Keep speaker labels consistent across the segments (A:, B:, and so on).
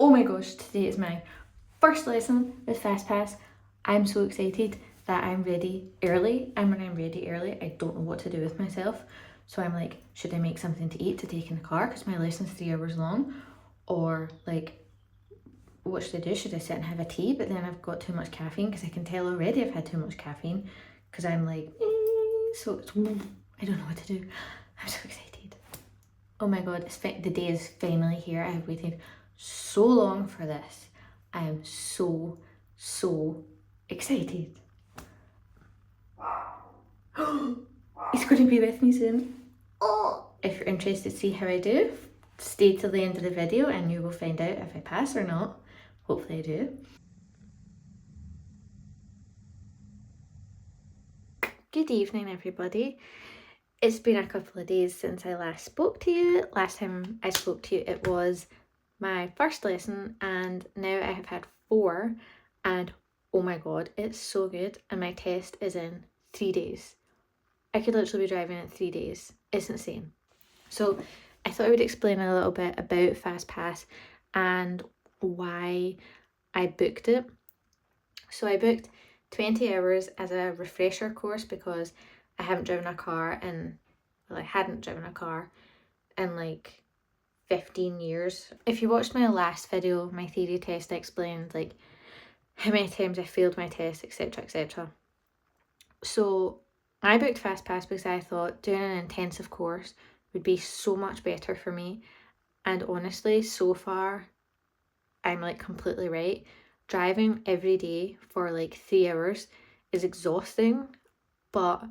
A: Oh my gosh, today is my first lesson with FastPass. I'm so excited that I'm ready early, and when I'm ready early, I don't know what to do with myself. So I'm like, should I make something to eat to take in the car because my lesson's 3 hours long? Or like, what should I do? Should I sit and have a tea? But then I've got too much caffeine because I can tell already I've had too much caffeine because I'm like, so I don't know what to do. I'm so excited. Oh my god, the day is finally here. I have waited so long for this. I am so excited. He's going to be with me soon. Oh! If you're interested to see how I do, stay till the end of the video and you will find out if I pass or not. Hopefully I do. Good evening, everybody. It's been a couple of days since I last spoke to you. Last time I spoke to you, it was my first lesson, and now I have had 4, and oh my god, it's so good. And my test is in 3 days. I could literally be driving in 3 days. It's insane. So I thought I would explain a little bit about FastPass and why I booked it. So I booked 20 hours as a refresher course because I haven't driven a car I hadn't driven a car in like 15 years. If you watched my last video, my theory test, I explained like how many times I failed my test, etc, etc. So I booked FastPass because I thought doing an intensive course would be so much better for me. And honestly, so far, I'm like completely right. Driving every day for like 3 hours is exhausting, but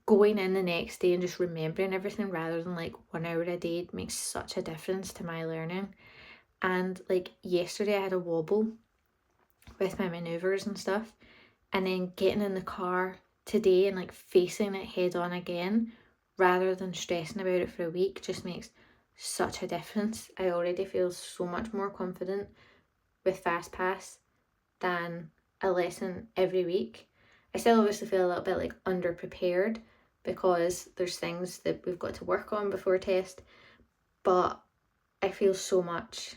A: going in the next day and just remembering everything rather than like 1 hour a day makes such a difference to my learning. And like yesterday I had a wobble with my maneuvers and stuff, and then getting in the car today and like facing it head on again rather than stressing about it for a week just makes such a difference. I already feel so much more confident with FastPass than a lesson every week. I still obviously feel a little bit like underprepared because there's things that we've got to work on before test, but I feel so much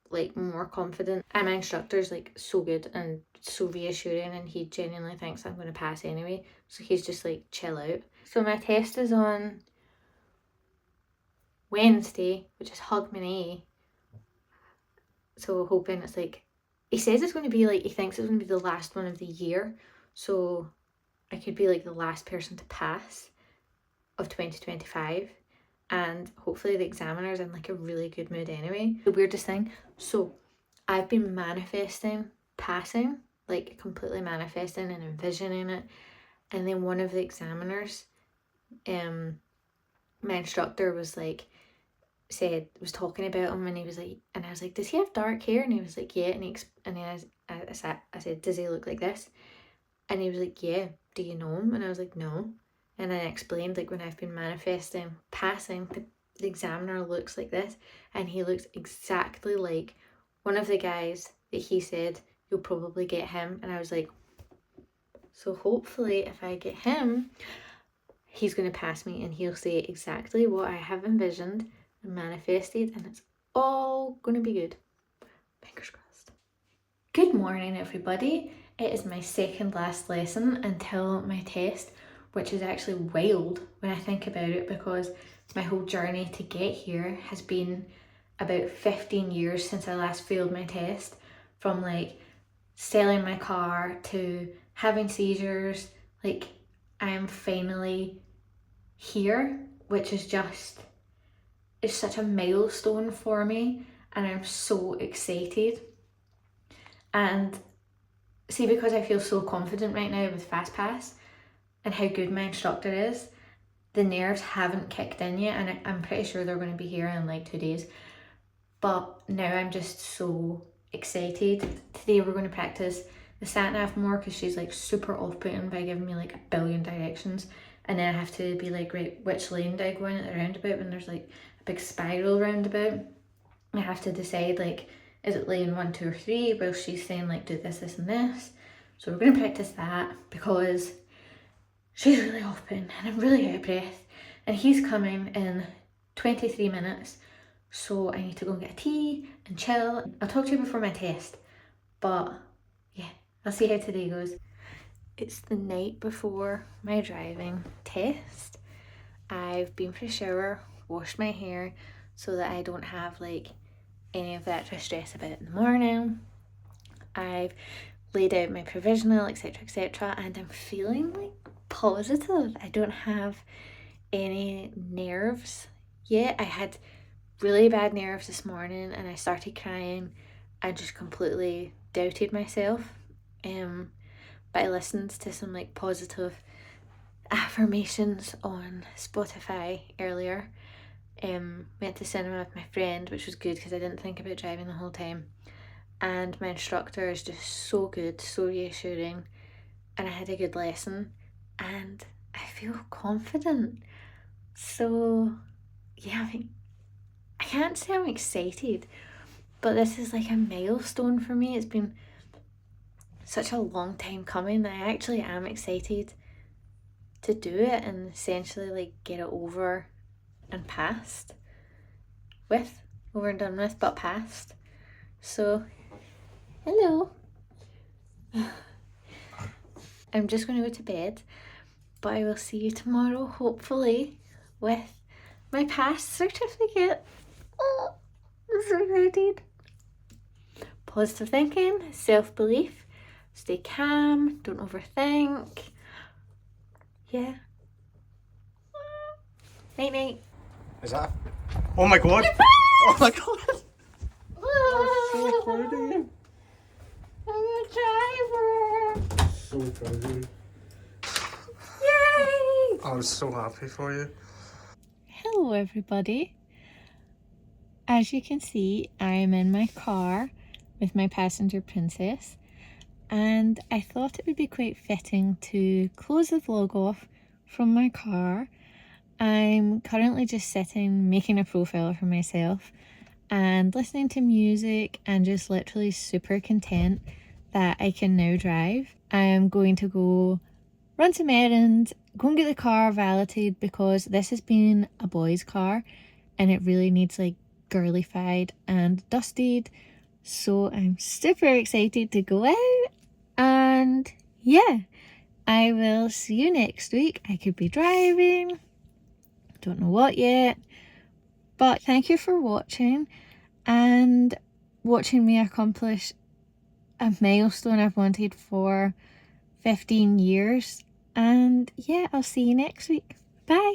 A: like more confident, and my instructor's like so good and so reassuring, and he genuinely thinks I'm going to pass anyway, so he's just like, chill out. So my test is on Wednesday, which is hug my knee, so hoping it's like, he says it's going to be like, he thinks it's going to be the last one of the year, so I could be like the last person to pass of 2025, and hopefully the examiner's in like a really good mood anyway. The weirdest thing, so I've been manifesting passing, like completely manifesting and envisioning it, and then one of the examiners, my instructor was talking about him, and he was like, and I was like, does he have dark hair? And he was like, yeah. And then I said, does he look like this? And he was like, yeah. Do you know him? And I was like, no. And I explained like when I've been manifesting passing, the examiner looks like this, and he looks exactly like one of the guys that he said you'll probably get him. And I was like, so hopefully if I get him, he's going to pass me and he'll say exactly what I have envisioned and manifested, and it's all going to be good. Fingers crossed. Good morning, everybody. It is my second last lesson until my test, which is actually wild when I think about it, because my whole journey to get here has been about 15 years since I last failed my test, from like selling my car to having seizures. Like, I am finally here, which is just, it's such a milestone for me, and I'm so excited. And see, because I feel so confident right now with FastPass and how good my instructor is, the nerves haven't kicked in yet, and I'm pretty sure they're going to be here in like 2 days. But now I'm just so excited. Today we're going to practice the sat nav more because she's like super off-putting by giving me like a billion directions, and then I have to be like, right, which lane do I go in at the roundabout when there's like a big spiral roundabout? I have to decide like, is it lane 1, 2 or 3? Well, she's saying like, do this, this and this. So we're going to practice that because she's really open and I'm really out of breath, and he's coming in 23 minutes. So I need to go and get a tea and chill. I'll talk to you before my test, but yeah, I'll see how today goes. It's the night before my driving test. I've been for a shower, washed my hair so that I don't have like any of that to stress about in the morning. I've laid out my provisional, etc., and I'm feeling like positive. I don't have any nerves yet. I had really bad nerves this morning and I started crying and just completely doubted myself. But I listened to some like positive affirmations on Spotify earlier. Went to cinema with my friend, which was good because I didn't think about driving the whole time. And my instructor is just so good, so reassuring, and I had a good lesson and I feel confident. So yeah, I can't say I'm excited, but this is like a milestone for me. It's been such a long time coming that I actually am excited to do it and essentially like get it over and past with, over and done with, but past. So, hello. I'm just going to go to bed, but I will see you tomorrow, hopefully, with my pass certificate. Oh, I'm so excited. Positive thinking, self-belief, stay calm, don't overthink. Yeah. Night night.
B: Is that? Oh my god! Oh my god! So proud of you.
A: I'm a driver.
B: So proud of you.
A: Yay!
B: I was so happy for you.
A: Hello everybody. As you can see, I am in my car with my passenger princess, and I thought it would be quite fitting to close the vlog off from my car. I'm currently just sitting making a profile for myself and listening to music and just literally super content that I can now drive. I am going to go run some errands, go and get the car valeted because this has been a boy's car and it really needs like girlified and dusted. So I'm super excited to go out, and yeah, I will see you next week. I could be driving, don't know what yet, but thank you for watching and watching me accomplish a milestone I've wanted for 15 years. And yeah, I'll see you next week. Bye.